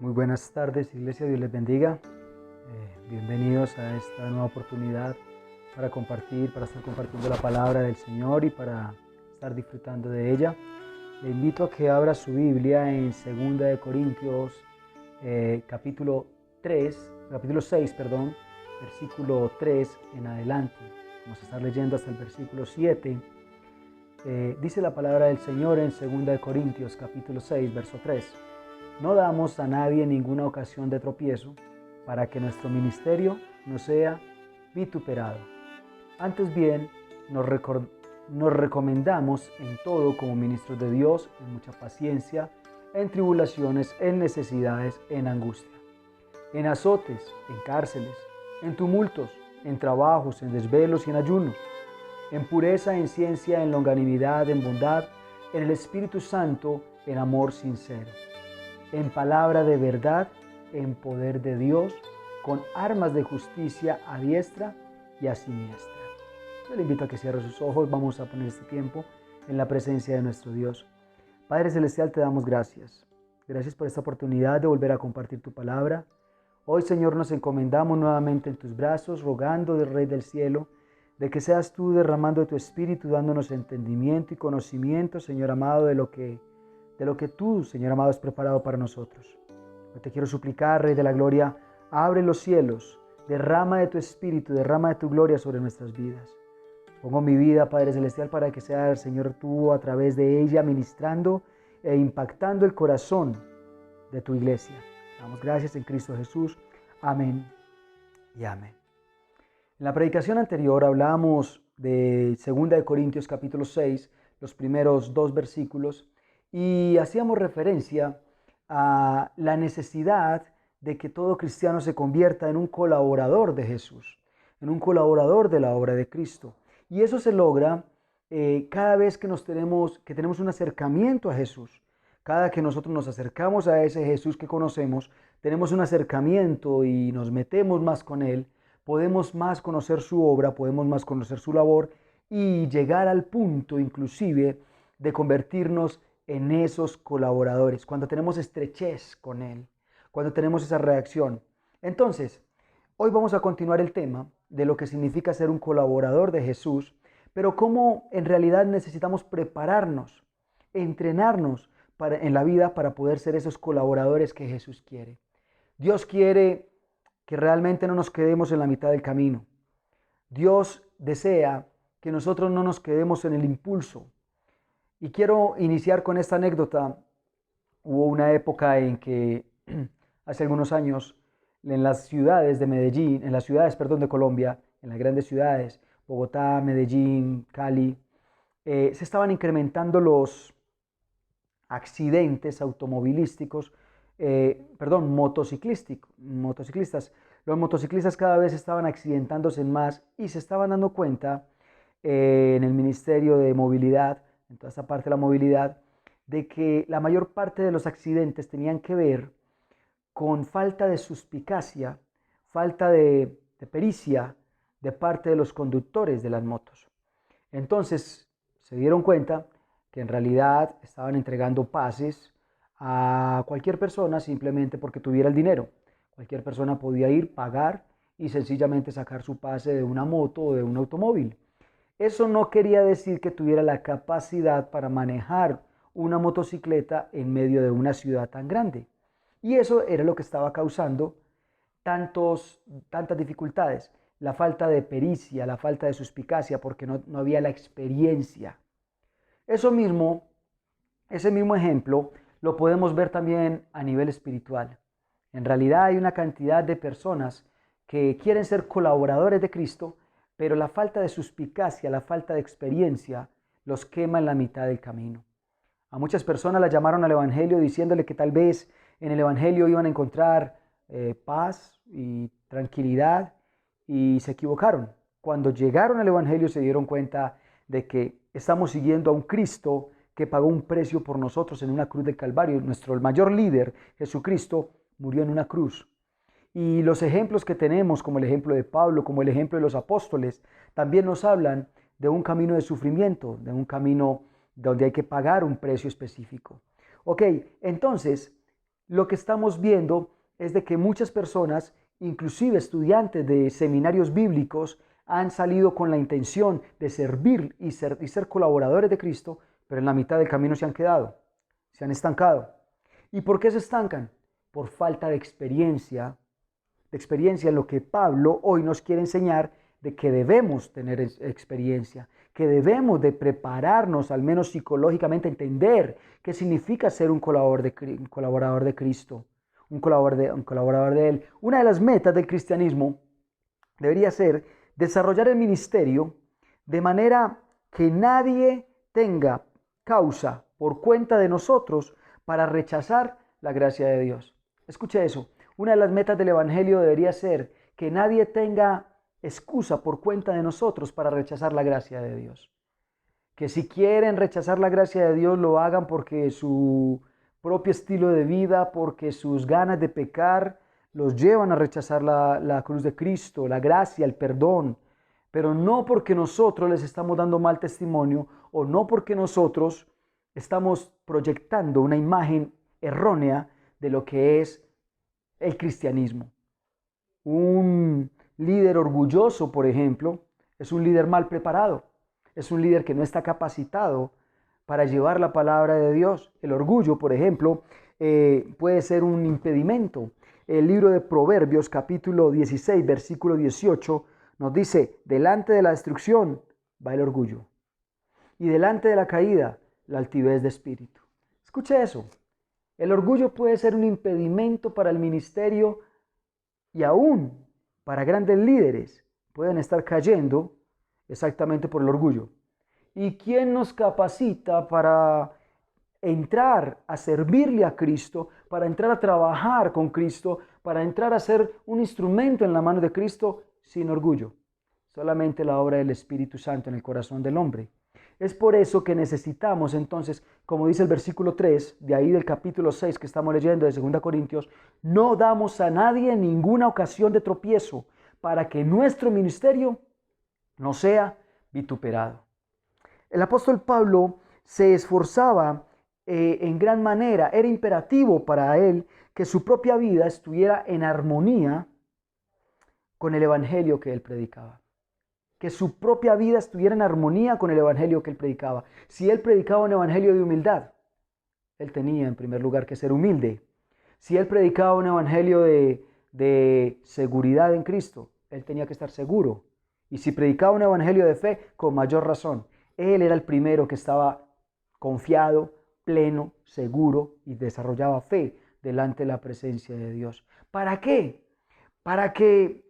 Muy buenas tardes, Iglesia, Dios les bendiga. Bienvenidos a esta nueva oportunidad para estar compartiendo la palabra del Señor y para estar disfrutando de ella. Le invito a que abra su Biblia en 2 Corintios, capítulo 6, versículo 3 en adelante. Vamos a estar leyendo hasta el versículo 7. Dice la palabra del Señor en 2 Corintios, capítulo 6, verso 3. No damos a nadie ninguna ocasión de tropiezo para que nuestro ministerio no sea vituperado. Antes bien, nos recomendamos en todo como ministros de Dios, en mucha paciencia, en tribulaciones, en necesidades, en angustia, en azotes, en cárceles, en tumultos, en trabajos, en desvelos y en ayunos, en pureza, en ciencia, en longanimidad, en bondad, en el Espíritu Santo, en amor sincero, en palabra de verdad, en poder de Dios, con armas de justicia a diestra y a siniestra. Yo le invito a que cierre sus ojos. Vamos a poner este tiempo en la presencia de nuestro Dios. Padre Celestial, te damos gracias. Gracias por esta oportunidad de volver a compartir tu palabra. Hoy, Señor, nos encomendamos nuevamente en tus brazos, rogando del Rey del Cielo, de que seas tú derramando de tu Espíritu, dándonos entendimiento y conocimiento, Señor amado, de lo que tú, Señor amado, has preparado para nosotros. Yo te quiero suplicar, Rey de la Gloria, abre los cielos, derrama de tu Espíritu, derrama de tu gloria sobre nuestras vidas. Pongo mi vida, Padre Celestial, para que sea el Señor tú a través de ella ministrando e impactando el corazón de tu iglesia. Damos gracias en Cristo Jesús. Amén y amén. En la predicación anterior hablábamos de 2 Corintios capítulo 6, los primeros 2 versículos, y hacíamos referencia a la necesidad de que todo cristiano se convierta en un colaborador de Jesús, en un colaborador de la obra de Cristo. Y eso se logra cada vez que tenemos un acercamiento a Jesús. Cada que nosotros nos acercamos a ese Jesús que conocemos, tenemos un acercamiento y nos metemos más con Él, podemos más conocer su obra, podemos más conocer su labor y llegar al punto inclusive de convertirnos en esos colaboradores, cuando tenemos estrechez con Él, cuando tenemos esa reacción. Entonces, hoy vamos a continuar el tema de lo que significa ser un colaborador de Jesús, pero cómo en realidad necesitamos prepararnos, entrenarnos en la vida para poder ser esos colaboradores que Jesús quiere. Dios quiere que realmente no nos quedemos en la mitad del camino. Dios desea que nosotros no nos quedemos en el impulso. Y quiero iniciar con esta anécdota. Hubo una época en que, hace algunos años, en las ciudades de Medellín, en las ciudades, perdón, de Colombia, en las grandes ciudades, Bogotá, Medellín, Cali, se estaban incrementando los accidentes automovilísticos, motociclistas. Los motociclistas cada vez estaban accidentándose más y se estaban dando cuenta en el Ministerio de Movilidad, en toda esta parte de la movilidad, de que la mayor parte de los accidentes tenían que ver con falta de suspicacia, falta de pericia de parte de los conductores de las motos. Entonces se dieron cuenta que en realidad estaban entregando pases a cualquier persona simplemente porque tuviera el dinero. Cualquier persona podía ir, pagar y sencillamente sacar su pase de una moto o de un automóvil. Eso no quería decir que tuviera la capacidad para manejar una motocicleta en medio de una ciudad tan grande. Y eso era lo que estaba causando tantas dificultades. La falta de pericia, la falta de suspicacia, porque no había la experiencia. Ese mismo ejemplo lo podemos ver también a nivel espiritual. En realidad hay una cantidad de personas que quieren ser colaboradores de Cristo, pero la falta de suspicacia, la falta de experiencia los quema en la mitad del camino. A muchas personas las llamaron al Evangelio diciéndole que tal vez en el Evangelio iban a encontrar paz y tranquilidad, y se equivocaron. Cuando llegaron al Evangelio se dieron cuenta de que estamos siguiendo a un Cristo que pagó un precio por nosotros en una cruz del Calvario. Nuestro mayor líder, Jesucristo, murió en una cruz. Y los ejemplos que tenemos, como el ejemplo de Pablo, como el ejemplo de los apóstoles, también nos hablan de un camino de sufrimiento, de un camino donde hay que pagar un precio específico. Ok, entonces, lo que estamos viendo es de que muchas personas, inclusive estudiantes de seminarios bíblicos, han salido con la intención de servir y ser colaboradores de Cristo, pero en la mitad del camino se han quedado, se han estancado. ¿Y por qué se estancan? Por falta de experiencia en lo que Pablo hoy nos quiere enseñar, de que debemos tener experiencia, que debemos de prepararnos, al menos psicológicamente, entender qué significa ser un colaborador de Cristo, un colaborador de Él. Una de las metas del cristianismo debería ser desarrollar el ministerio de manera que nadie tenga causa por cuenta de nosotros para rechazar la gracia de Dios. Escuche eso. Una de las metas del Evangelio debería ser que nadie tenga excusa por cuenta de nosotros para rechazar la gracia de Dios. Que si quieren rechazar la gracia de Dios, lo hagan porque su propio estilo de vida, porque sus ganas de pecar los llevan a rechazar la cruz de Cristo, la gracia, el perdón, pero no porque nosotros les estamos dando mal testimonio o no porque nosotros estamos proyectando una imagen errónea de lo que es el cristianismo. Un líder orgulloso, por ejemplo, es un líder mal preparado, es un líder que no está capacitado para llevar la palabra de Dios. El orgullo, por ejemplo, puede ser un impedimento. El libro de Proverbios, capítulo 16, versículo 18, nos dice: delante de la destrucción va el orgullo, y delante de la caída, la altivez de espíritu. Escuche eso. El orgullo puede ser un impedimento para el ministerio y aún para grandes líderes. Pueden estar cayendo exactamente por el orgullo. ¿Y quién nos capacita para entrar a servirle a Cristo, para entrar a trabajar con Cristo, para entrar a ser un instrumento en la mano de Cristo sin orgullo? Solamente la obra del Espíritu Santo en el corazón del hombre. Es por eso que necesitamos entonces, como dice el versículo 3, de ahí del capítulo 6 que estamos leyendo de 2 Corintios, no damos a nadie ninguna ocasión de tropiezo para que nuestro ministerio no sea vituperado. El apóstol Pablo se esforzaba en gran manera, era imperativo para él que su propia vida estuviera en armonía con el evangelio que él predicaba. Que su propia vida estuviera en armonía con el evangelio que él predicaba. Si él predicaba un evangelio de humildad, él tenía en primer lugar que ser humilde. Si él predicaba un evangelio de seguridad en Cristo, él tenía que estar seguro. Y si predicaba un evangelio de fe, con mayor razón. Él era el primero que estaba confiado, pleno, seguro y desarrollaba fe delante de la presencia de Dios. ¿Para qué? Para que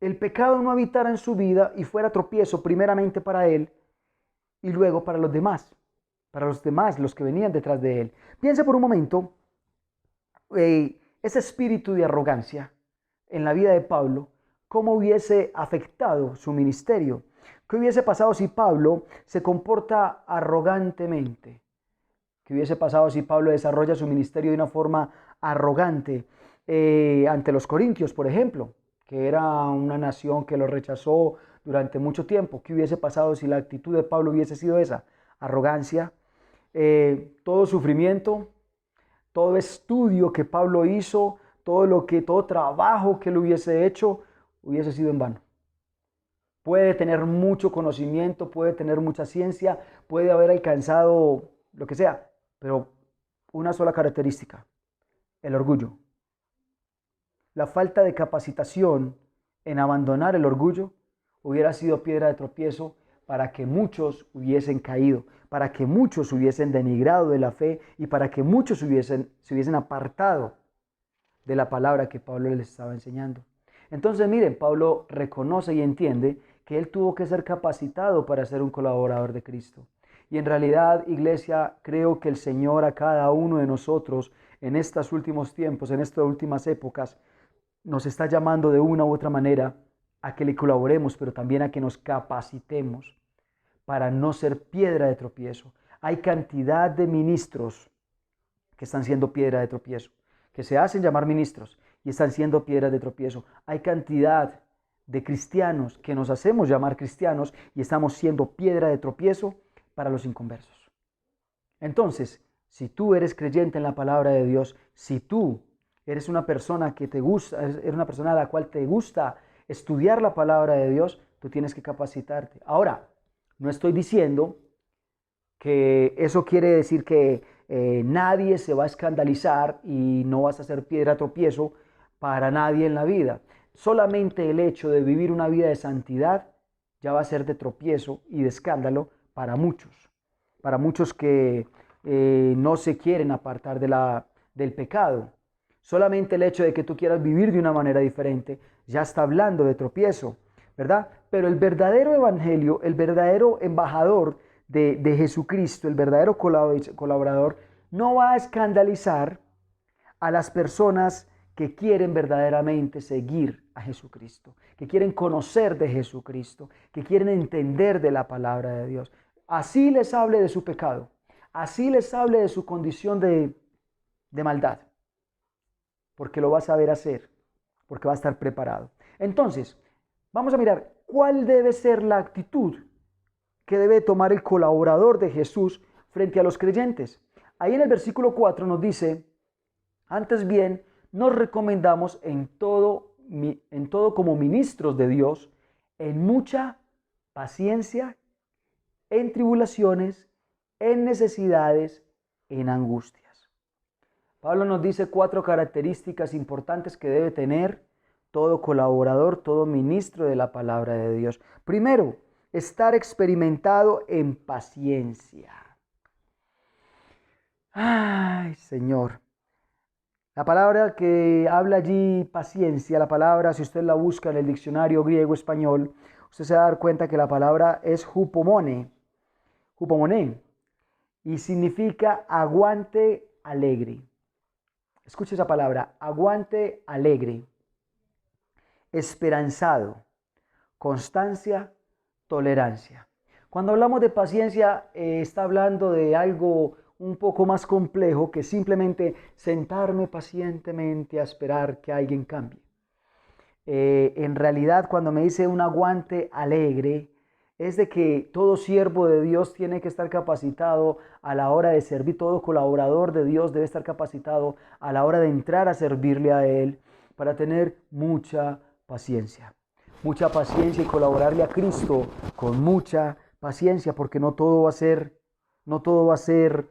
el pecado no habitara en su vida y fuera tropiezo primeramente para él y luego para los demás, los que venían detrás de él. Piense por un momento ese espíritu de arrogancia en la vida de Pablo, cómo hubiese afectado su ministerio. ¿Qué hubiese pasado si Pablo se comporta arrogantemente? ¿Qué hubiese pasado si Pablo desarrolla su ministerio de una forma arrogante ante los corintios, por ejemplo, que era una nación que lo rechazó durante mucho tiempo? ¿Qué hubiese pasado si la actitud de Pablo hubiese sido esa? Arrogancia, todo sufrimiento, todo estudio que Pablo hizo, todo trabajo que él hubiese hecho, hubiese sido en vano. Puede tener mucho conocimiento, puede tener mucha ciencia, puede haber alcanzado lo que sea, pero una sola característica: el orgullo. La falta de capacitación en abandonar el orgullo hubiera sido piedra de tropiezo para que muchos hubiesen caído, para que muchos hubiesen denigrado de la fe y para que muchos se hubiesen apartado de la palabra que Pablo les estaba enseñando. Entonces, miren, Pablo reconoce y entiende que él tuvo que ser capacitado para ser un colaborador de Cristo. Y en realidad, iglesia, creo que el Señor a cada uno de nosotros en estos últimos tiempos, en estas últimas épocas, nos está llamando de una u otra manera a que le colaboremos, pero también a que nos capacitemos para no ser piedra de tropiezo. Hay cantidad de ministros que están siendo piedra de tropiezo, que se hacen llamar ministros y están siendo piedras de tropiezo. Hay cantidad de cristianos que nos hacemos llamar cristianos y estamos siendo piedra de tropiezo para los inconversos. Entonces, si tú eres creyente en la palabra de Dios, si tú eres una persona que te gusta, eres una persona a la cual te gusta estudiar la palabra de Dios, tú tienes que capacitarte. Ahora, no estoy diciendo que eso quiere decir que nadie se va a escandalizar y no vas a ser piedra de tropiezo para nadie en la vida. Solamente el hecho de vivir una vida de santidad ya va a ser de tropiezo y de escándalo para muchos que no se quieren apartar del pecado. Solamente el hecho de que tú quieras vivir de una manera diferente ya está hablando de tropiezo, ¿verdad? Pero el verdadero evangelio, el verdadero embajador de Jesucristo, el verdadero colaborador, no va a escandalizar a las personas que quieren verdaderamente seguir a Jesucristo, que quieren conocer de Jesucristo, que quieren entender de la palabra de Dios. Así les hable de su pecado, así les hable de su condición de maldad, porque lo va a saber hacer, porque va a estar preparado. Entonces, vamos a mirar cuál debe ser la actitud que debe tomar el colaborador de Jesús frente a los creyentes. Ahí en el versículo 4 nos dice: antes bien, nos recomendamos en todo como ministros de Dios, en mucha paciencia, en tribulaciones, en necesidades, en angustias. Pablo nos dice 4 características importantes que debe tener todo colaborador, todo ministro de la palabra de Dios. Primero, estar experimentado en paciencia. Ay, Señor. La palabra que habla allí, paciencia, la palabra, si usted la busca en el diccionario griego-español, usted se va a dar cuenta que la palabra es hupomone, y significa aguante alegre. Escuche esa palabra, aguante alegre, esperanzado, constancia, tolerancia. Cuando hablamos de paciencia, está hablando de algo un poco más complejo que simplemente sentarme pacientemente a esperar que alguien cambie. En realidad, cuando me dice un aguante alegre, es de que todo siervo de Dios tiene que estar capacitado a la hora de servir, todo colaborador de Dios debe estar capacitado a la hora de entrar a servirle a Él para tener mucha paciencia y colaborarle a Cristo con mucha paciencia, porque no todo va a ser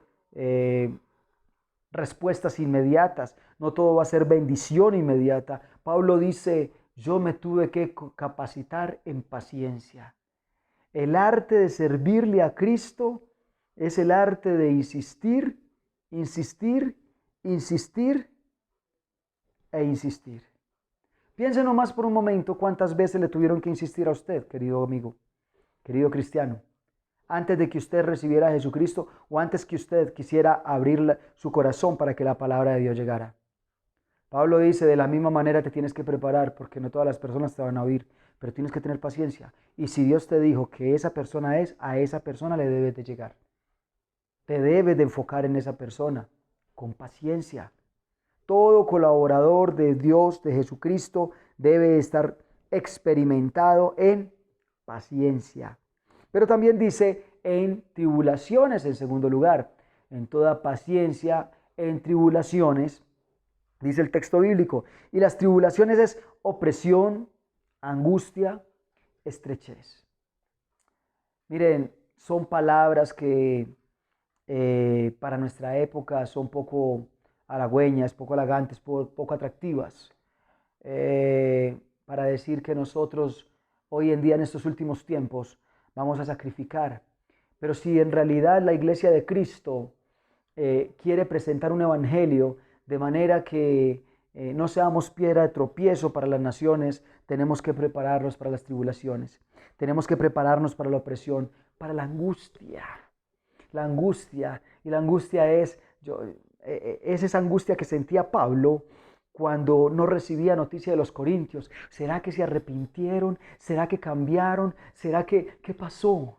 respuestas inmediatas, no todo va a ser bendición inmediata. Pablo dice: yo me tuve que capacitar en paciencia. El arte de servirle a Cristo es el arte de insistir, insistir, insistir e insistir. Piense nomás por un momento cuántas veces le tuvieron que insistir a usted, querido amigo, querido cristiano, antes de que usted recibiera a Jesucristo o antes que usted quisiera abrir su corazón para que la palabra de Dios llegara. Pablo dice: de la misma manera te tienes que preparar, porque no todas las personas te van a oír, pero tienes que tener paciencia. Y si Dios te dijo que esa persona es, a esa persona le debes de llegar. Te debes de enfocar en esa persona con paciencia. Todo colaborador de Dios, de Jesucristo, debe estar experimentado en paciencia. Pero también dice en tribulaciones, en segundo lugar. En toda paciencia, en tribulaciones, dice el texto bíblico. Y las tribulaciones es opresión, angustia, estrechez. Miren, son palabras que para nuestra época son poco halagüeñas, poco halagantes, poco atractivas, para decir que nosotros hoy en día, en estos últimos tiempos, vamos a sacrificar. Pero si en realidad la iglesia de Cristo quiere presentar un evangelio de manera que no seamos piedra de tropiezo para las naciones, tenemos que prepararnos para las tribulaciones, tenemos que prepararnos para la opresión, para la angustia. La angustia, y la angustia es esa angustia que sentía Pablo cuando no recibía noticia de los corintios. ¿Será que se arrepintieron? ¿Será que cambiaron? ¿Será que qué pasó?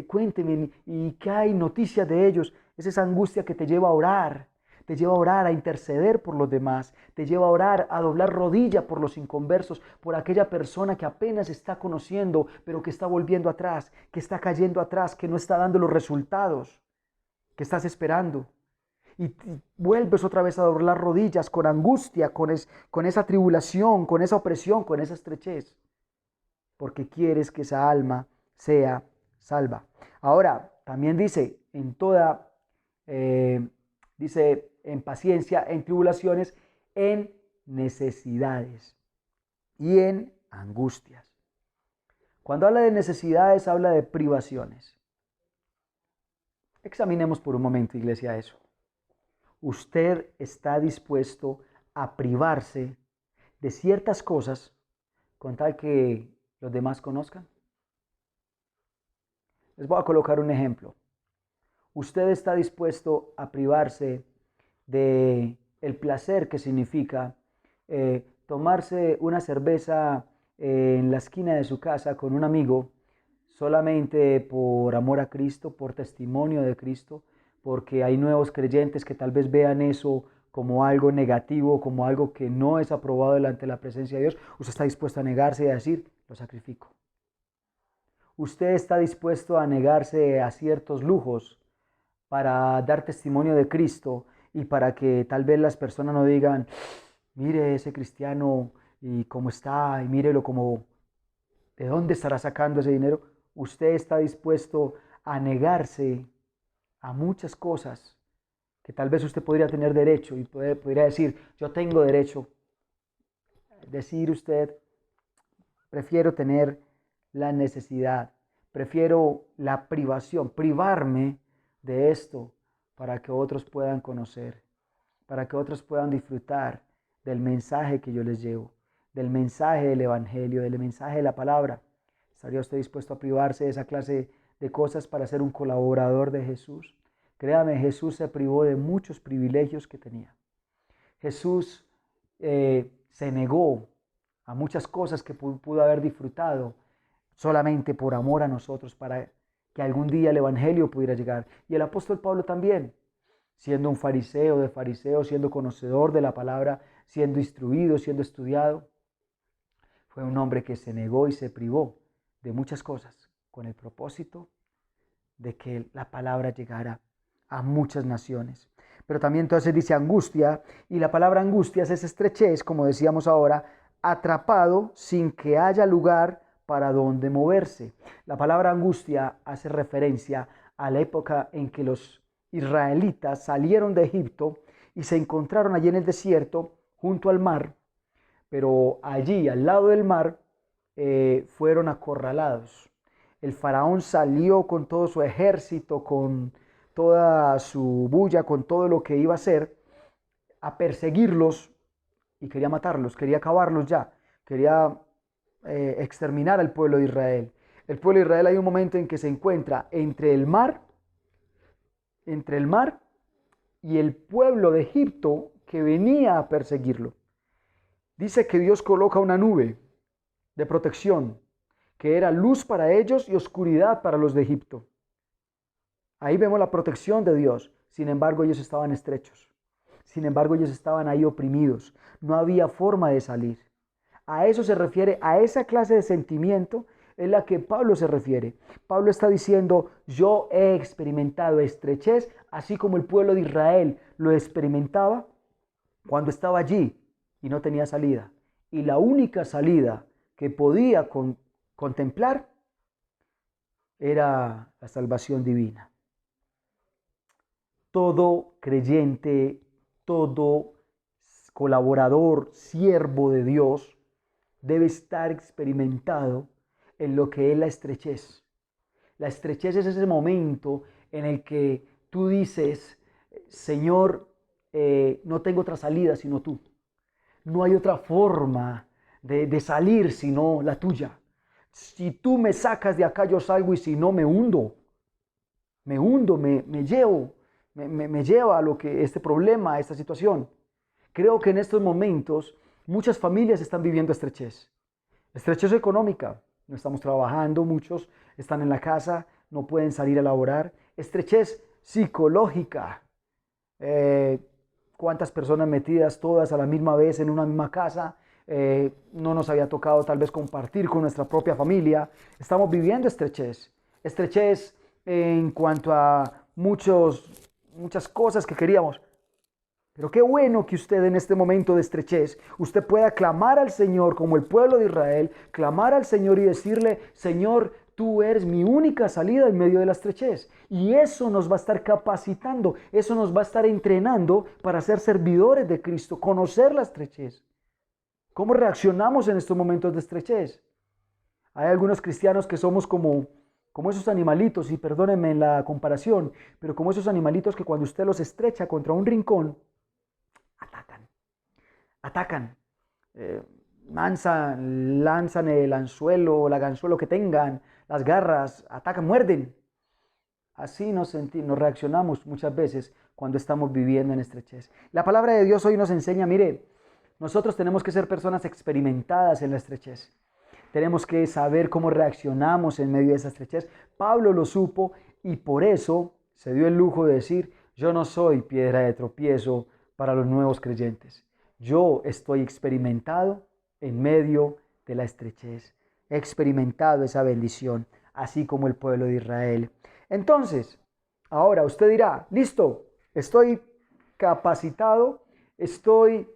Cuénteme, ¿y qué hay noticias de ellos? Es esa angustia que te lleva a orar, te lleva a orar, a interceder por los demás, te lleva a orar, a doblar rodilla por los inconversos, por aquella persona que apenas está conociendo, pero que está volviendo atrás, que está cayendo atrás, que no está dando los resultados que estás esperando. Y vuelves otra vez a doblar rodillas con angustia, con esa tribulación, con esa opresión, con esa estrechez, porque quieres que esa alma sea salva. Ahora, también dice, dice, en paciencia, en tribulaciones, en necesidades y en angustias. Cuando habla de necesidades, habla de privaciones. Examinemos por un momento, iglesia, eso. ¿Usted está dispuesto a privarse de ciertas cosas con tal que los demás conozcan? Les voy a colocar un ejemplo. ¿Usted está dispuesto a privarse de el placer que significa tomarse una cerveza en la esquina de su casa con un amigo solamente por amor a Cristo, por testimonio de Cristo, porque hay nuevos creyentes que tal vez vean eso como algo negativo, como algo que no es aprobado delante de la presencia de Dios? ¿Usted está dispuesto a negarse y a decir, lo sacrifico? ¿Usted está dispuesto a negarse a ciertos lujos para dar testimonio de Cristo y para que tal vez las personas no digan, mire ese cristiano y cómo está, y mírelo como, ¿de dónde estará sacando ese dinero? ¿Usted está dispuesto a negarse a muchas cosas que tal vez usted podría tener derecho y podría decir, yo tengo derecho? Decir usted, prefiero tener la necesidad, prefiero la privación, privarme de esto para que otros puedan conocer, para que otros puedan disfrutar del mensaje que yo les llevo, del mensaje del Evangelio, del mensaje de la palabra. ¿Estaría usted dispuesto a privarse de esa clase de cosas para ser un colaborador de Jesús? Créame, Jesús se privó de muchos privilegios que tenía. Jesús se negó a muchas cosas que pudo haber disfrutado solamente por amor a nosotros, para que algún día el Evangelio pudiera llegar. Y el apóstol Pablo también, siendo un fariseo de fariseos, siendo conocedor de la palabra, siendo instruido, siendo estudiado, fue un hombre que se negó y se privó de muchas cosas con el propósito de que la palabra llegara a muchas naciones. Pero también entonces dice angustia, y la palabra angustias es estrechez, como decíamos ahora, atrapado sin que haya lugar para donde moverse. La palabra angustia hace referencia a la época en que los israelitas salieron de Egipto y se encontraron allí en el desierto junto al mar, pero allí al lado del mar fueron acorralados. El faraón salió con todo su ejército, con toda su bulla, con todo lo que iba a hacer, a perseguirlos y quería matarlos, quería acabarlos ya, quería exterminar al pueblo de Israel. El pueblo de Israel hay un momento en que se encuentra entre el mar y el pueblo de Egipto que venía a perseguirlo. Dice que Dios coloca una nube de protección, que era luz para ellos y oscuridad para los de Egipto. Ahí vemos la protección de Dios. Sin embargo, ellos estaban estrechos. Sin embargo, ellos estaban ahí oprimidos. No había forma de salir. A eso se refiere, a esa clase de sentimiento es la que Pablo se refiere. Pablo está diciendo, yo he experimentado estrechez, así como el pueblo de Israel lo experimentaba cuando estaba allí y no tenía salida. Y la única salida que podía contemplar era la salvación divina. Todo creyente, todo colaborador, siervo de Dios, debe estar experimentado en lo que es la estrechez. La estrechez es ese momento en el que tú dices, Señor, no tengo otra salida sino tú. No hay otra forma de salir sino la tuya. Si tú me sacas de acá, yo salgo, y si no, me hundo, me lleva a lo que este problema, a esta situación. Creo que en estos momentos muchas familias están viviendo estrechez. Estrechez económica, no estamos trabajando, muchos están en la casa, no pueden salir a laborar. Estrechez psicológica. ¿Cuántas personas metidas todas a la misma vez en una misma casa? No nos había tocado tal vez compartir con nuestra propia familia. Estamos viviendo estrechez. Estrechez en cuanto a muchos muchas cosas que queríamos. Pero qué bueno que usted en este momento de estrechez, usted pueda clamar al Señor como el pueblo de Israel, clamar al Señor y decirle, Señor, tú eres mi única salida en medio de la estrechez. Y eso nos va a estar capacitando, eso nos va a estar entrenando para ser servidores de Cristo, conocer la estrechez. ¿Cómo reaccionamos en estos momentos de estrechez? Hay algunos cristianos que somos como esos animalitos, y perdónenme la comparación, pero como esos animalitos que cuando usted los estrecha contra un rincón, atacan, lanzan el anzuelo, el ganzuelo que tengan, las garras, atacan, muerden. Así nos reaccionamos muchas veces cuando estamos viviendo en estrechez. La palabra de Dios hoy nos enseña, mire, nosotros tenemos que ser personas experimentadas en la estrechez. Tenemos que saber cómo reaccionamos en medio de esa estrechez. Pablo lo supo y por eso se dio el lujo de decir, yo no soy piedra de tropiezo para los nuevos creyentes. Yo estoy experimentado en medio de la estrechez. He experimentado esa bendición, así como el pueblo de Israel. Entonces, ahora usted dirá, listo, estoy capacitado, estoy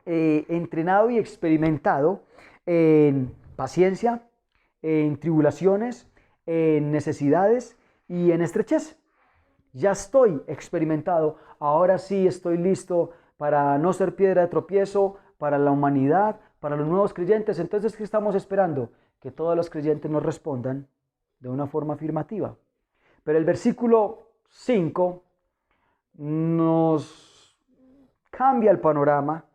entrenado y experimentado en paciencia, en tribulaciones, en necesidades y en estrechez. Ya estoy experimentado, ahora sí estoy listo para no ser piedra de tropiezo para la humanidad, para los nuevos creyentes. Entonces, ¿qué estamos esperando? Que todos los creyentes nos respondan de una forma afirmativa. Pero el versículo 5 nos cambia el panorama.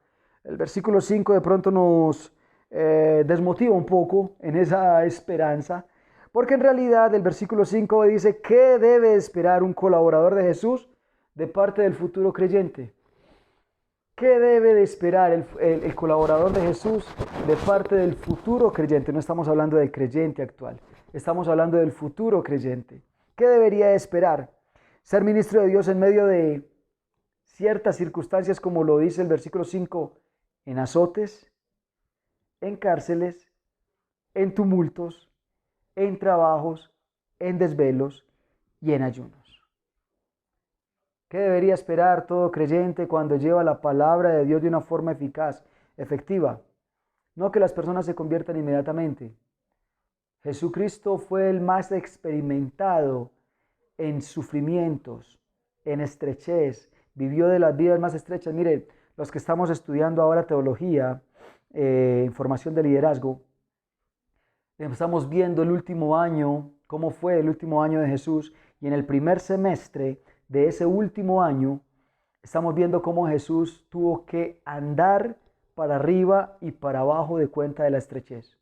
El versículo 5 de pronto nos desmotiva un poco en esa esperanza, porque en realidad el versículo 5 dice, ¿qué debe esperar un colaborador de Jesús de parte del futuro creyente? ¿Qué debe de esperar el colaborador de Jesús de parte del futuro creyente? No estamos hablando del creyente actual, estamos hablando del futuro creyente. ¿Qué debería esperar? Ser ministro de Dios en medio de ciertas circunstancias, como lo dice el versículo 5, en azotes, en cárceles, en tumultos, en trabajos, en desvelos y en ayunos. ¿Qué debería esperar todo creyente cuando lleva la palabra de Dios de una forma eficaz, efectiva? No que las personas se conviertan inmediatamente. Jesucristo fue el más experimentado en sufrimientos, en estrechez, vivió de las vidas más estrechas. Mire, los que estamos estudiando ahora teología, formación de liderazgo, estamos viendo el último año, cómo fue el último año de Jesús, y en el primer semestre de ese último año, estamos viendo cómo Jesús tuvo que andar para arriba y para abajo de cuenta de la estrechez.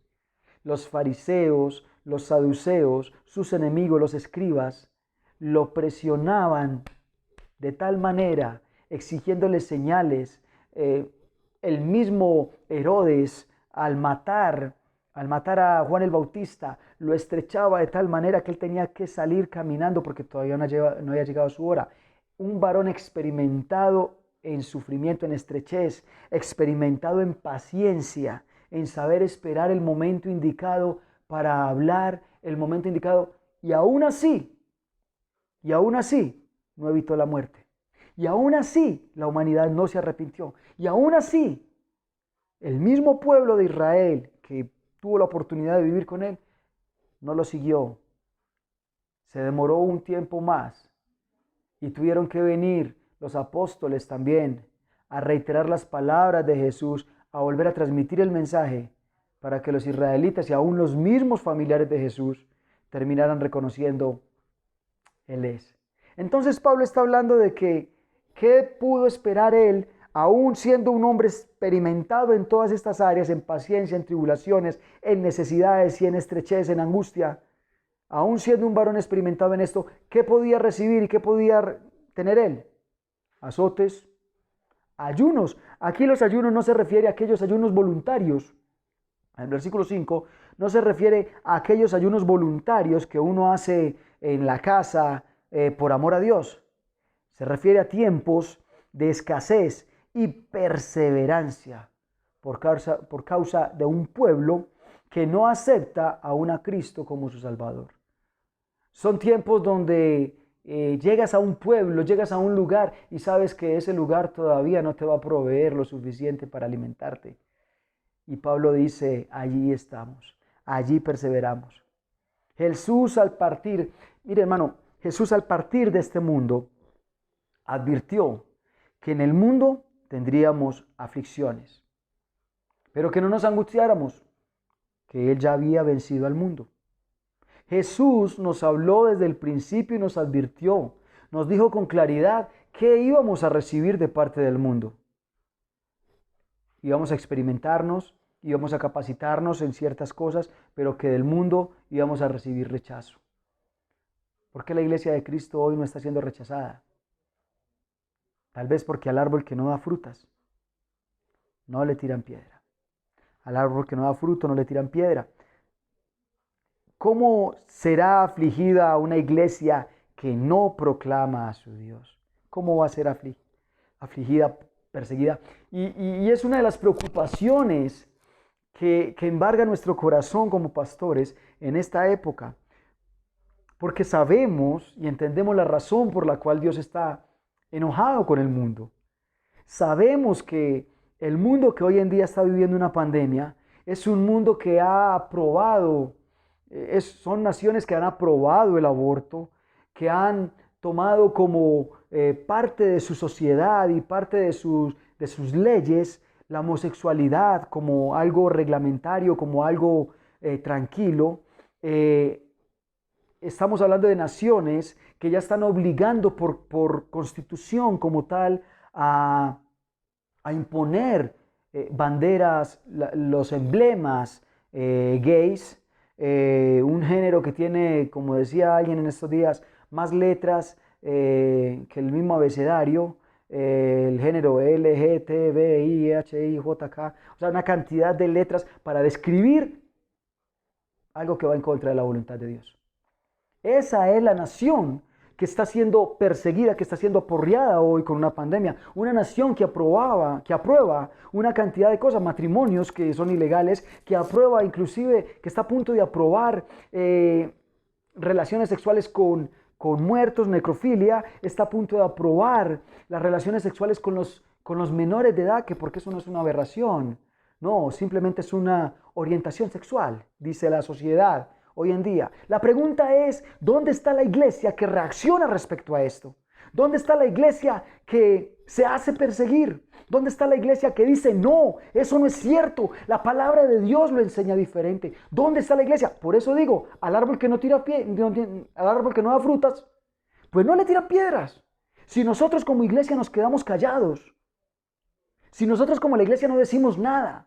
Los fariseos, los saduceos, sus enemigos, los escribas, lo presionaban de tal manera, exigiéndole señales. El mismo Herodes, al matar a Juan el Bautista, lo estrechaba de tal manera que él tenía que salir caminando porque todavía no había llegado su hora. Un varón experimentado en sufrimiento, en estrechez, experimentado en paciencia, en saber esperar el momento indicado para hablar, el momento indicado, y aún así, no evitó la muerte. Y aún así, la humanidad no se arrepintió. Y aún así, el mismo pueblo de Israel que tuvo la oportunidad de vivir con él, no lo siguió. Se demoró un tiempo más y tuvieron que venir los apóstoles también a reiterar las palabras de Jesús, a volver a transmitir el mensaje para que los israelitas y aún los mismos familiares de Jesús terminaran reconociendo Él es. Entonces Pablo está hablando de que ¿qué pudo esperar él, aún siendo un hombre experimentado en todas estas áreas, en paciencia, en tribulaciones, en necesidades y en estrechez, en angustia? Aún siendo un varón experimentado en esto, ¿qué podía recibir y qué podía tener él? Azotes, ayunos. Aquí los ayunos no se refiere a aquellos ayunos voluntarios. En el versículo 5 no se refiere a aquellos ayunos voluntarios que uno hace en la casa por amor a Dios. Se refiere a tiempos de escasez y perseverancia por causa de un pueblo que no acepta aún a Cristo como su Salvador. Son tiempos donde llegas a un pueblo, llegas a un lugar y sabes que ese lugar todavía no te va a proveer lo suficiente para alimentarte. Y Pablo dice, allí estamos, allí perseveramos. Jesús al partir, mire hermano, Jesús al partir de este mundo advirtió que en el mundo tendríamos aflicciones, pero que no nos angustiáramos, que Él ya había vencido al mundo. Jesús nos habló desde el principio y nos advirtió, nos dijo con claridad qué íbamos a recibir de parte del mundo. Íbamos a experimentarnos, íbamos a capacitarnos en ciertas cosas, pero que del mundo íbamos a recibir rechazo. ¿Por qué la iglesia de Cristo hoy no está siendo rechazada? Tal vez porque al árbol que no da frutas, no le tiran piedra. Al árbol que no da fruto, no le tiran piedra. ¿Cómo será afligida una iglesia que no proclama a su Dios? ¿Cómo va a ser afligida, perseguida? Y es una de las preocupaciones que embarga nuestro corazón como pastores en esta época. Porque sabemos y entendemos la razón por la cual Dios está enojado con el mundo. Sabemos que el mundo que hoy en día está viviendo una pandemia es un mundo que ha aprobado, son naciones que han aprobado el aborto, que han tomado como parte de su sociedad y parte de sus leyes la homosexualidad como algo reglamentario, como algo tranquilo. Estamos hablando de naciones que ya están obligando por constitución como tal a imponer banderas, los emblemas gays, un género que tiene, como decía alguien en estos días, más letras que el mismo abecedario, el género L, G, T, B, I, H, I, J, K, o sea, una cantidad de letras para describir algo que va en contra de la voluntad de Dios. Esa es la nación que está siendo perseguida, que está siendo aporreada hoy con una pandemia. Una nación que aprueba una cantidad de cosas, matrimonios que son ilegales, que aprueba inclusive, que está a punto de aprobar relaciones sexuales con muertos, necrofilia, está a punto de aprobar las relaciones sexuales con los menores de edad, que porque eso no es una aberración, no, simplemente es una orientación sexual, dice la sociedad hoy en día. La pregunta es, ¿dónde está la iglesia que reacciona respecto a esto? ¿Dónde está la iglesia que se hace perseguir? ¿Dónde está la iglesia que dice, no, eso no es cierto, la palabra de Dios lo enseña diferente? ¿Dónde está la iglesia? Por eso digo, al árbol que al árbol que no da frutas, pues no le tiran piedras. Si nosotros como iglesia nos quedamos callados, si nosotros como la iglesia no decimos nada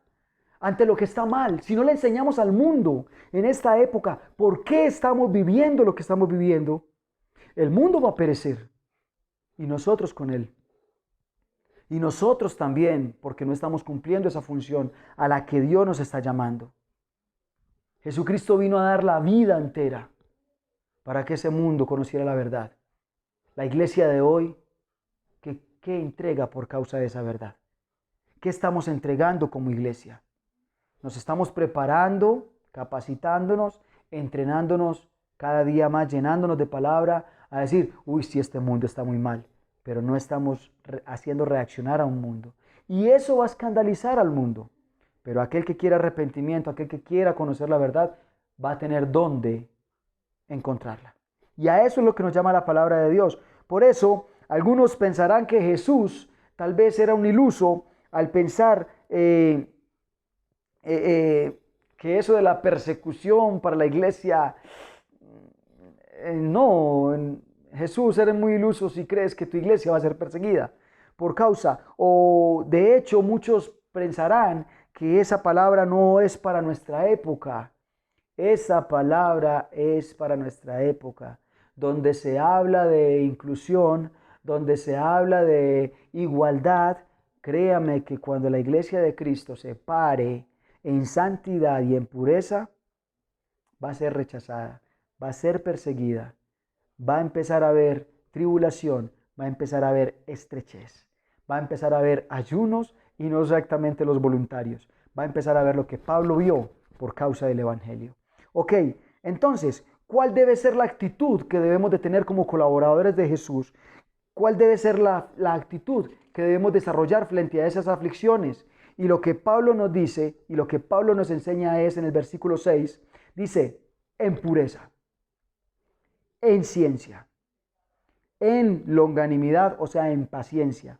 ante lo que está mal, si no le enseñamos al mundo en esta época por qué estamos viviendo lo que estamos viviendo, el mundo va a perecer y nosotros con él. Y nosotros también, porque no estamos cumpliendo esa función a la que Dios nos está llamando. Jesucristo vino a dar la vida entera para que ese mundo conociera la verdad. La iglesia de hoy, ¿qué entrega por causa de esa verdad? ¿Qué estamos entregando como iglesia? Nos estamos preparando, capacitándonos, entrenándonos cada día más, llenándonos de palabra, a decir, uy, sí, este mundo está muy mal, pero no estamos haciendo reaccionar a un mundo. Y eso va a escandalizar al mundo. Pero aquel que quiera arrepentimiento, aquel que quiera conocer la verdad, va a tener dónde encontrarla. Y a eso es lo que nos llama la palabra de Dios. Por eso, algunos pensarán que Jesús tal vez era un iluso al pensar que eso de la persecución para la iglesia, no, Jesús, eres muy iluso si crees que tu iglesia va a ser perseguida por causa, o de hecho muchos pensarán que esa palabra no es para nuestra época. Esa palabra es para nuestra época, donde se habla de inclusión, donde se habla de igualdad. Créame que cuando la iglesia de Cristo se pare en santidad y en pureza, va a ser rechazada, va a ser perseguida, va a empezar a haber tribulación, va a empezar a haber estrechez, va a empezar a haber ayunos y no exactamente los voluntarios, va a empezar a ver lo que Pablo vio por causa del Evangelio. Ok, entonces, ¿Cuál debe ser la actitud que debemos de tener como colaboradores de Jesús? ¿Cuál debe ser la actitud que debemos desarrollar frente a esas aflicciones? Y lo que Pablo nos dice y lo que Pablo nos enseña es en el versículo 6, dice, en pureza, en ciencia, en longanimidad, o sea, en paciencia,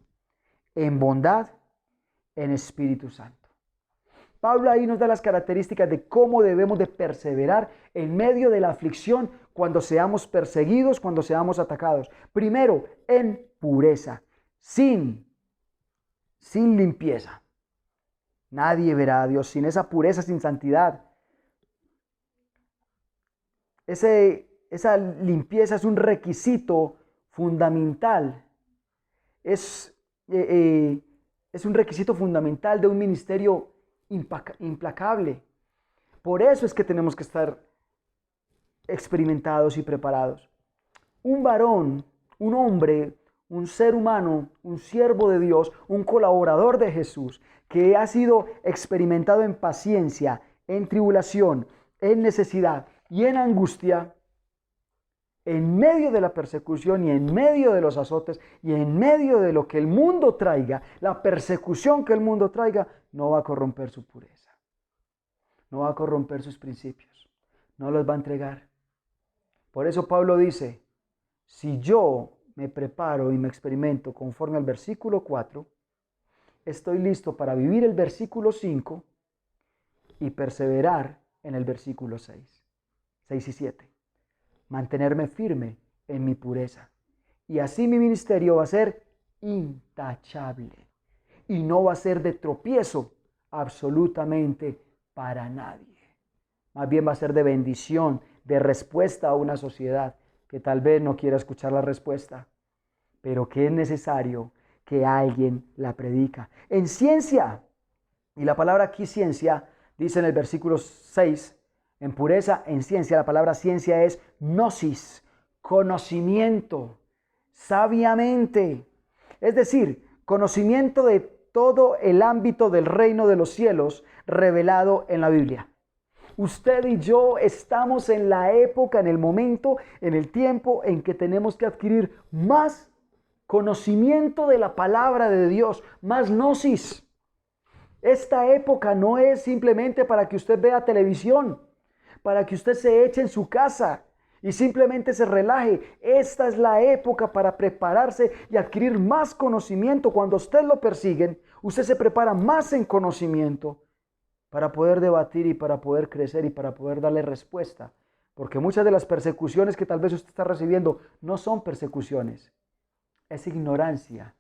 en bondad, en Espíritu Santo. Pablo ahí nos da las características de cómo debemos de perseverar en medio de la aflicción cuando seamos perseguidos, cuando seamos atacados. Primero, en pureza, sin limpieza. Nadie verá a Dios sin esa pureza, sin santidad. Esa limpieza es un requisito fundamental. Es un requisito fundamental de un ministerio implacable. Por eso es que tenemos que estar experimentados y preparados. Un varón, un hombre, un ser humano, un siervo de Dios, un colaborador de Jesús, que ha sido experimentado en paciencia, en tribulación, en necesidad y en angustia, en medio de la persecución y en medio de los azotes y en medio de lo que el mundo traiga, la persecución que el mundo traiga, no va a corromper su pureza, no va a corromper sus principios, no los va a entregar. Por eso Pablo dice, si yo me preparo y me experimento conforme al versículo 4, estoy listo para vivir el versículo 5 y perseverar en el versículo 6 y 7. Mantenerme firme en mi pureza. Y así mi ministerio va a ser intachable. Y no va a ser de tropiezo absolutamente para nadie. Más bien va a ser de bendición, de respuesta a una sociedad que tal vez no quiera escuchar la respuesta, pero que es necesario que alguien la predica. En ciencia, y la palabra aquí ciencia, dice en el versículo 6, en pureza, en ciencia, la palabra ciencia es gnosis, conocimiento, sabiamente. Es decir, conocimiento de todo el ámbito del reino de los cielos revelado en la Biblia. Usted y yo estamos en la época, en el momento, en el tiempo en que tenemos que adquirir más conocimiento de la palabra de Dios, más gnosis. Esta época no es simplemente para que usted vea televisión, para que usted se eche en su casa y simplemente se relaje. Esta es la época para prepararse y adquirir más conocimiento. Cuando usted lo persiguen, usted se prepara más en conocimiento para poder debatir y para poder crecer y para poder darle respuesta. Porque muchas de las persecuciones que tal vez usted está recibiendo no son persecuciones, es ignorancia.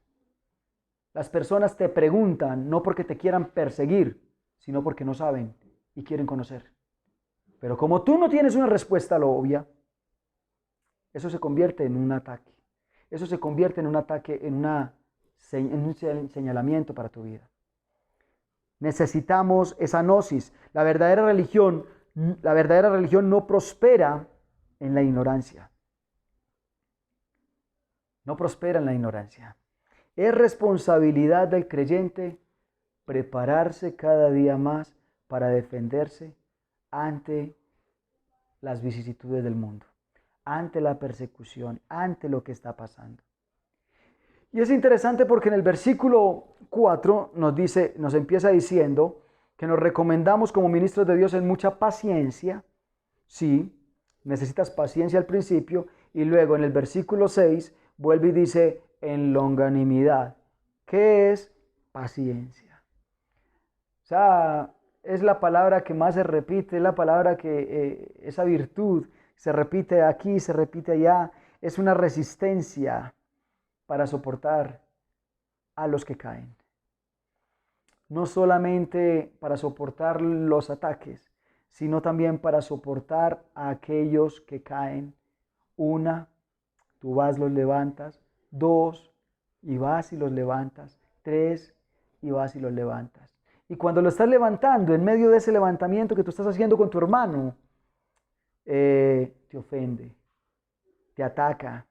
Las personas te preguntan no porque te quieran perseguir, sino porque no saben y quieren conocer. Pero como tú no tienes una respuesta a lo obvia, eso se convierte en un ataque. Eso se convierte en un ataque, en un señalamiento para tu vida. Necesitamos esa gnosis. La verdadera religión no prospera en la ignorancia. No prospera en la ignorancia. Es responsabilidad del creyente prepararse cada día más para defenderse ante las vicisitudes del mundo, ante la persecución, ante lo que está pasando. Y es interesante porque en el versículo 4 nos empieza diciendo que nos recomendamos como ministros de Dios en mucha paciencia. Sí, necesitas paciencia al principio, y luego en el versículo 6 vuelve y dice en longanimidad. ¿Qué es paciencia? O sea, es la palabra que más se repite, es la palabra que esa virtud se repite aquí, se repite allá. Es una resistencia para soportar a los que caen. No solamente para soportar los ataques, sino también para soportar a aquellos que caen. 1, tú vas, los levantas. 2, y vas y los levantas. 3, y vas y los levantas. Y cuando lo estás levantando, en medio de ese levantamiento que tú estás haciendo con tu hermano, te ofende, te ataca.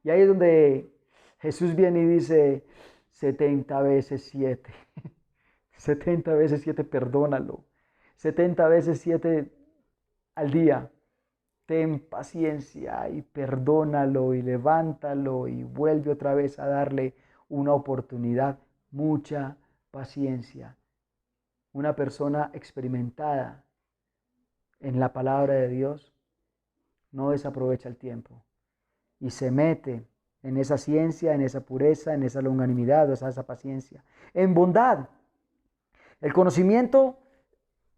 Y ahí es donde Jesús viene y dice 70 veces 7. 70 veces 7 perdónalo. 70 veces 7 al día. ten paciencia y perdónalo y levántalo y vuelve otra vez a darle una oportunidad. Mucha paciencia. Una persona experimentada en la palabra de Dios no desaprovecha el tiempo y se mete en esa ciencia, en esa pureza, en esa longanimidad, o sea, esa paciencia, en bondad. El conocimiento,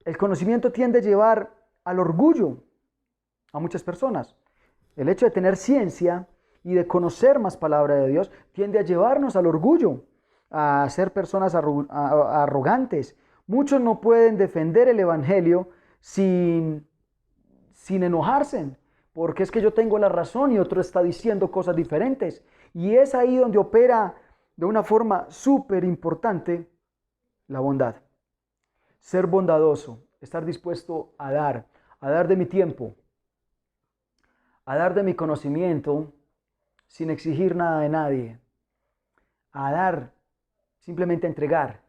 el conocimiento tiende a llevar al orgullo a muchas personas. El hecho de tener ciencia y de conocer más palabra de Dios tiende a llevarnos al orgullo, a ser personas arrogantes. Muchos no pueden defender el evangelio sin enojarse, porque es que yo tengo la razón y otro está diciendo cosas diferentes. Y es ahí donde opera de una forma súper importante la bondad. Ser bondadoso, estar dispuesto a dar de mi tiempo, a dar de mi conocimiento sin exigir nada de nadie, a dar, simplemente a entregar,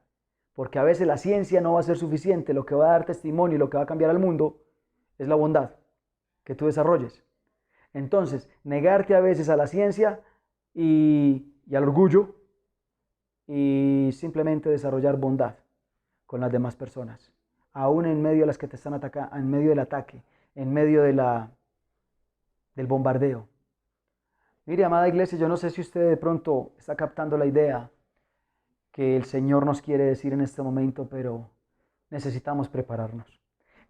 porque a veces la ciencia no va a ser suficiente, lo que va a dar testimonio y lo que va a cambiar al mundo es la bondad que tú desarrolles. Entonces, negarte a veces a la ciencia y al orgullo y simplemente desarrollar bondad con las demás personas, aún en medio de las que te están atacando, en medio del ataque, en medio del bombardeo. Mire, amada iglesia, yo no sé si usted de pronto está captando la idea que el Señor nos quiere decir en este momento, pero necesitamos prepararnos.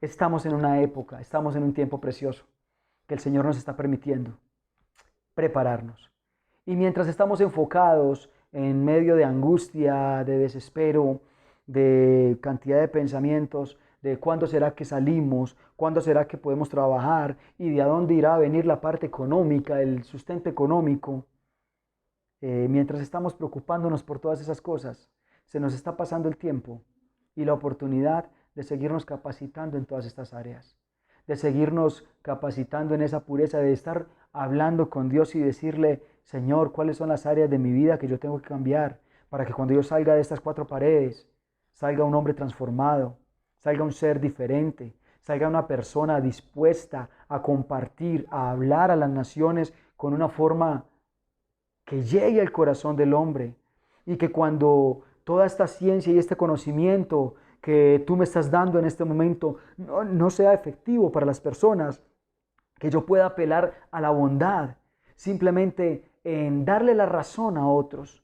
Estamos en una época, estamos en un tiempo precioso que el Señor nos está permitiendo prepararnos. Y mientras estamos enfocados en medio de angustia, de desespero, de cantidad de pensamientos, de cuándo será que salimos, cuándo será que podemos trabajar y de a dónde irá a venir la parte económica, el sustento económico, mientras estamos preocupándonos por todas esas cosas, se nos está pasando el tiempo y la oportunidad de seguirnos capacitando en todas estas áreas, de seguirnos capacitando en esa pureza, de estar hablando con Dios y decirle, Señor, ¿cuáles son las áreas de mi vida que yo tengo que cambiar para que cuando yo salga de estas cuatro paredes, salga un hombre transformado, salga un ser diferente, salga una persona dispuesta a compartir, a hablar a las naciones con una forma que llegue al corazón del hombre y que cuando toda esta ciencia y este conocimiento que tú me estás dando en este momento no sea efectivo para las personas, que yo pueda apelar a la bondad, simplemente en darle la razón a otros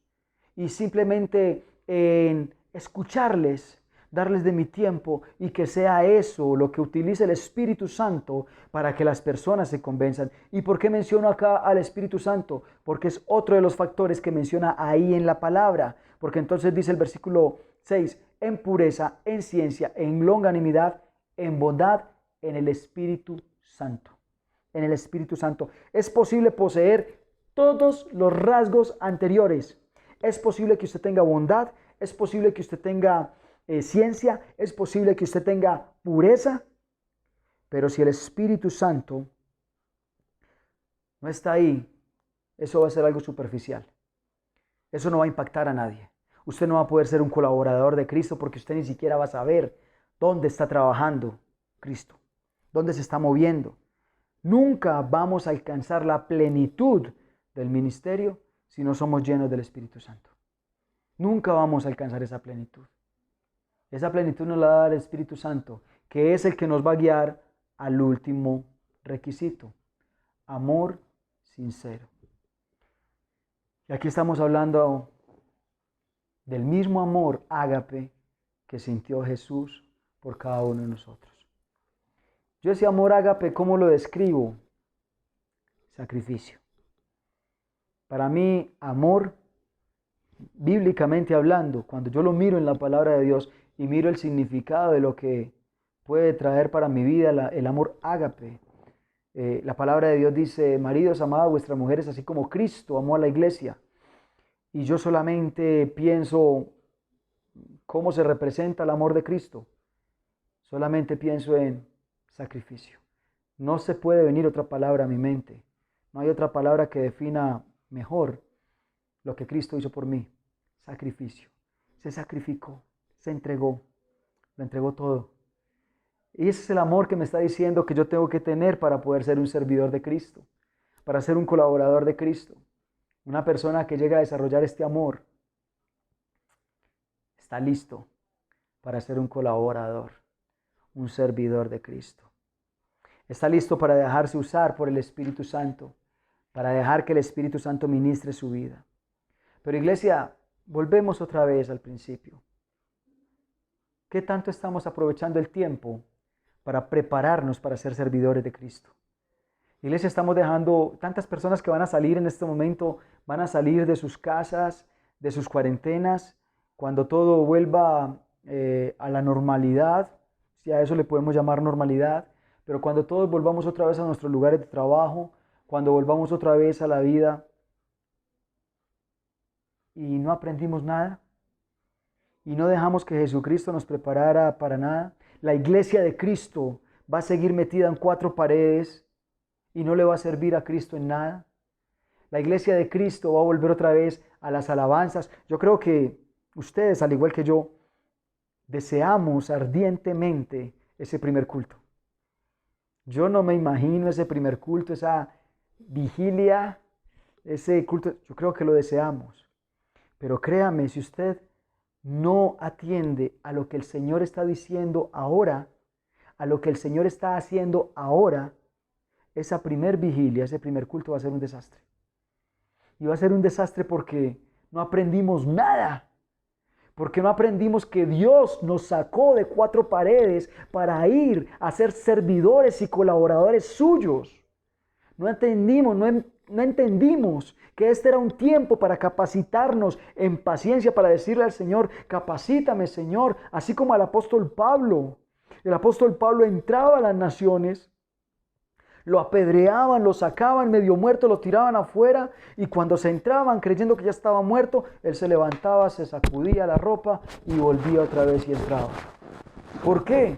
y simplemente en escucharles, darles de mi tiempo y que sea eso lo que utilice el Espíritu Santo para que las personas se convenzan. ¿Y por qué menciono acá al Espíritu Santo? Porque es otro de los factores que menciona ahí en la palabra. Porque entonces dice el versículo 6, en pureza, en ciencia, en longanimidad, en bondad, en el Espíritu Santo. En el Espíritu Santo. Es posible poseer todos los rasgos anteriores. Es posible que usted tenga bondad, es posible que usted tenga ciencia, es posible que usted tenga pureza, pero si el Espíritu Santo no está ahí, eso va a ser algo superficial. Eso no va a impactar a nadie. Usted no va a poder ser un colaborador de Cristo porque usted ni siquiera va a saber dónde está trabajando Cristo, dónde se está moviendo. Nunca vamos a alcanzar la plenitud del ministerio si no somos llenos del Espíritu Santo. Nunca vamos a alcanzar esa plenitud. Esa plenitud nos la da el Espíritu Santo, que es el que nos va a guiar al último requisito: amor sincero. Y aquí estamos hablando del mismo amor ágape que sintió Jesús por cada uno de nosotros. Yo ese amor ágape, ¿cómo lo describo? Sacrificio. Para mí, amor, bíblicamente hablando, cuando yo lo miro en la palabra de Dios y miro el significado de lo que puede traer para mi vida el amor ágape, la palabra de Dios dice, maridos, amad a vuestras mujeres así como Cristo amó a la iglesia. Y yo solamente pienso cómo se representa el amor de Cristo. Solamente pienso en sacrificio. No se puede venir otra palabra a mi mente. No hay otra palabra que defina mejor lo que Cristo hizo por mí. Sacrificio. Se sacrificó, se entregó, lo entregó todo. Y ese es el amor que me está diciendo que yo tengo que tener para poder ser un servidor de Cristo, para ser un colaborador de Cristo. Una persona que llega a desarrollar este amor está listo para ser un colaborador, un servidor de Cristo. Está listo para dejarse usar por el Espíritu Santo, para dejar que el Espíritu Santo ministre su vida. Pero iglesia, volvemos otra vez al principio. ¿Qué tanto estamos aprovechando el tiempo para prepararnos para ser servidores de Cristo? Iglesia, estamos dejando tantas personas que van a salir en este momento, van a salir de sus casas, de sus cuarentenas, cuando todo vuelva a la normalidad, si a eso le podemos llamar normalidad, pero cuando todos volvamos otra vez a nuestros lugares de trabajo, cuando volvamos otra vez a la vida y no aprendimos nada y no dejamos que Jesucristo nos preparara para nada, la iglesia de Cristo va a seguir metida en cuatro paredes y no le va a servir a Cristo en nada. La iglesia de Cristo va a volver otra vez a las alabanzas. Yo creo que ustedes, al igual que yo, deseamos ardientemente ese primer culto. Yo no me imagino ese primer culto, esa vigilia, ese culto. Yo creo que lo deseamos. Pero créame, si usted no atiende a lo que el Señor está diciendo ahora, a lo que el Señor está haciendo ahora, esa primer vigilia, ese primer culto va a ser un desastre. Y va a ser un desastre porque no aprendimos nada. Porque no aprendimos que Dios nos sacó de cuatro paredes para ir a ser servidores y colaboradores suyos. No entendimos que este era un tiempo para capacitarnos en paciencia, para decirle al Señor, capacítame, Señor, así como al apóstol Pablo. El apóstol Pablo entraba a las naciones, lo apedreaban, lo sacaban medio muerto, lo tiraban afuera y cuando se entraban creyendo que ya estaba muerto, él se levantaba, se sacudía la ropa y volvía otra vez y entraba. ¿Por qué?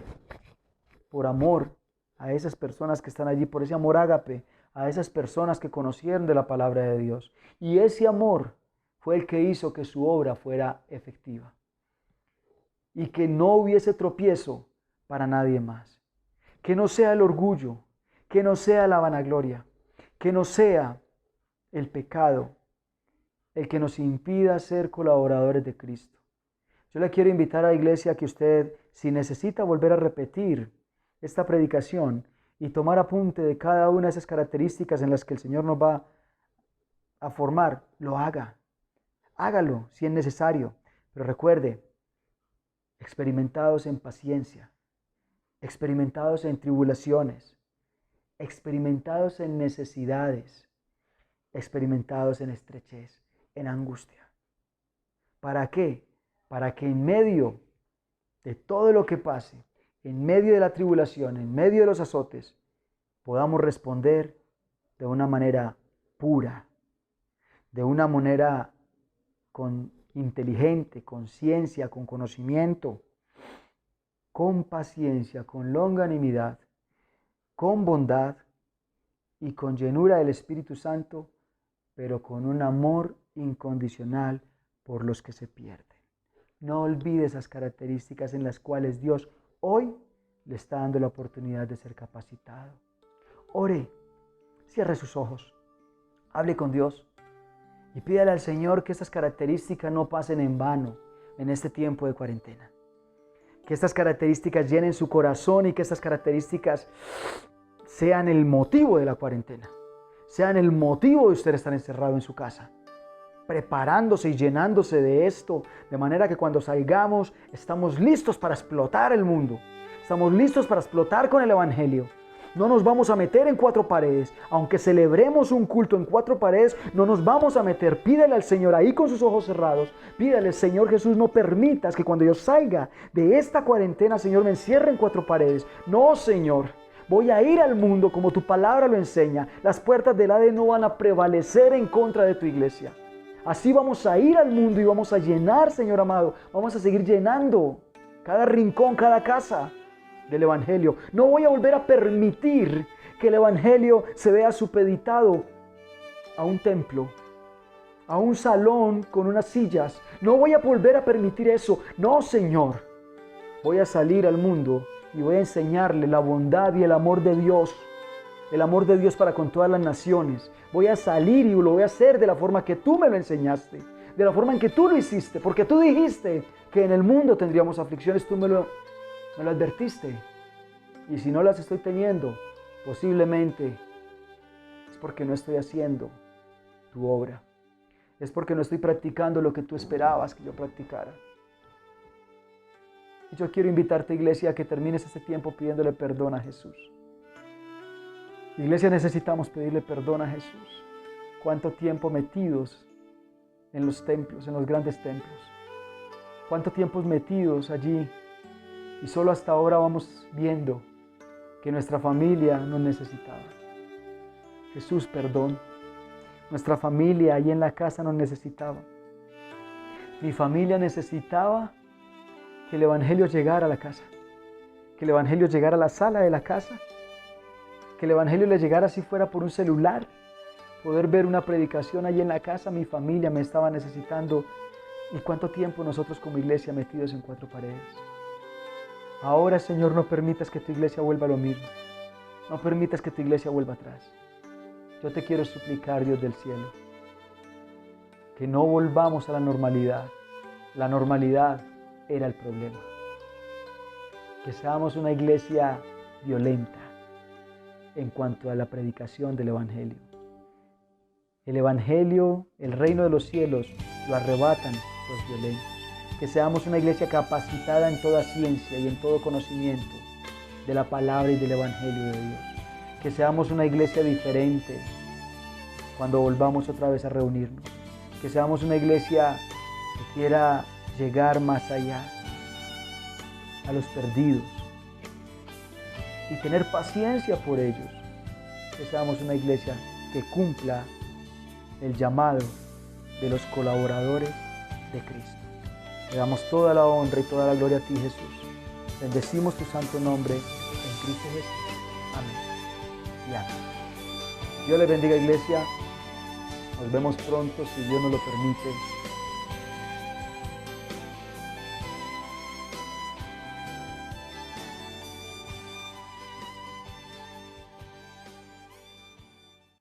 Por amor a esas personas que están allí, por ese amor ágape, a esas personas que conocieron de la palabra de Dios. Y ese amor fue el que hizo que su obra fuera efectiva y que no hubiese tropiezo para nadie más. Que no sea el orgullo, que no sea la vanagloria, que no sea el pecado el que nos impida ser colaboradores de Cristo. Yo le quiero invitar a la iglesia a que usted, si necesita volver a repetir esta predicación y tomar apunte de cada una de esas características en las que el Señor nos va a formar, lo haga. Hágalo si es necesario, pero recuerde, experimentados en paciencia, experimentados en tribulaciones, experimentados en necesidades, experimentados en estrechez, en angustia. ¿Para qué? Para que en medio de todo lo que pase, en medio de la tribulación, en medio de los azotes, podamos responder de una manera pura, de una manera inteligente, con ciencia, con conocimiento, con paciencia, con longanimidad, con bondad y con llenura del Espíritu Santo, pero con un amor incondicional por los que se pierden. No olvide esas características en las cuales Dios hoy le está dando la oportunidad de ser capacitado. Ore, cierre sus ojos, hable con Dios y pídale al Señor que estas características no pasen en vano en este tiempo de cuarentena. Que estas características llenen su corazón y que estas características sean el motivo de la cuarentena, sean el motivo de usted estar encerrado en su casa, preparándose y llenándose de esto, de manera que cuando salgamos estamos listos para explotar el mundo, estamos listos para explotar con el Evangelio. No nos vamos a meter en cuatro paredes, aunque celebremos un culto en cuatro paredes, no nos vamos a meter. Pídele al Señor ahí con sus ojos cerrados, pídale, Señor Jesús, no permitas que cuando yo salga de esta cuarentena, Señor, me encierre en cuatro paredes. No, Señor. Voy a ir al mundo como tu palabra lo enseña. Las puertas del Hades no van a prevalecer en contra de tu iglesia. Así vamos a ir al mundo y vamos a llenar, Señor amado. Vamos a seguir llenando cada rincón, cada casa del Evangelio. No voy a volver a permitir que el Evangelio se vea supeditado a un templo, a un salón con unas sillas. No voy a volver a permitir eso. No, Señor. Voy a salir al mundo y voy a enseñarle la bondad y el amor de Dios. El amor de Dios para con todas las naciones. Voy a salir y lo voy a hacer de la forma que tú me lo enseñaste, de la forma en que tú lo hiciste, porque tú dijiste que en el mundo tendríamos aflicciones, tú me lo advertiste. Y si no las estoy teniendo, posiblemente es porque no estoy haciendo tu obra. Es porque no estoy practicando lo que tú esperabas que yo practicara. Y yo quiero invitarte, iglesia, a que termines este tiempo pidiéndole perdón a Jesús. Iglesia, necesitamos pedirle perdón a Jesús. ¿Cuánto tiempo metidos en los templos, en los grandes templos? ¿Cuánto tiempo metidos allí? Y solo hasta ahora vamos viendo que nuestra familia nos necesitaba. Jesús, perdón. Nuestra familia ahí en la casa nos necesitaba. Mi familia necesitaba que el Evangelio llegara a la casa. Que el Evangelio llegara a la sala de la casa. Que el Evangelio le llegara si fuera por un celular. Poder ver una predicación allí en la casa. Mi familia me estaba necesitando. ¿Y cuánto tiempo nosotros como iglesia metidos en cuatro paredes? Ahora, Señor, no permitas que tu iglesia vuelva a lo mismo. No permitas que tu iglesia vuelva atrás. Yo te quiero suplicar, Dios del cielo, que no volvamos a la normalidad. La normalidad era el problema. Que seamos una iglesia violenta en cuanto a la predicación del Evangelio. El Evangelio, el reino de los cielos, lo arrebatan los violentos. Que seamos una iglesia capacitada en toda ciencia y en todo conocimiento de la palabra y del Evangelio de Dios. Que seamos una iglesia diferente cuando volvamos otra vez a reunirnos. Que seamos una iglesia que quiera llegar más allá, a los perdidos, y tener paciencia por ellos. Que seamos una iglesia que cumpla el llamado de los colaboradores de Cristo. Le damos toda la honra y toda la gloria a ti, Jesús. Bendecimos tu santo nombre en Cristo Jesús. Amén y amén. Dios les bendiga, iglesia. Nos vemos pronto, si Dios nos lo permite.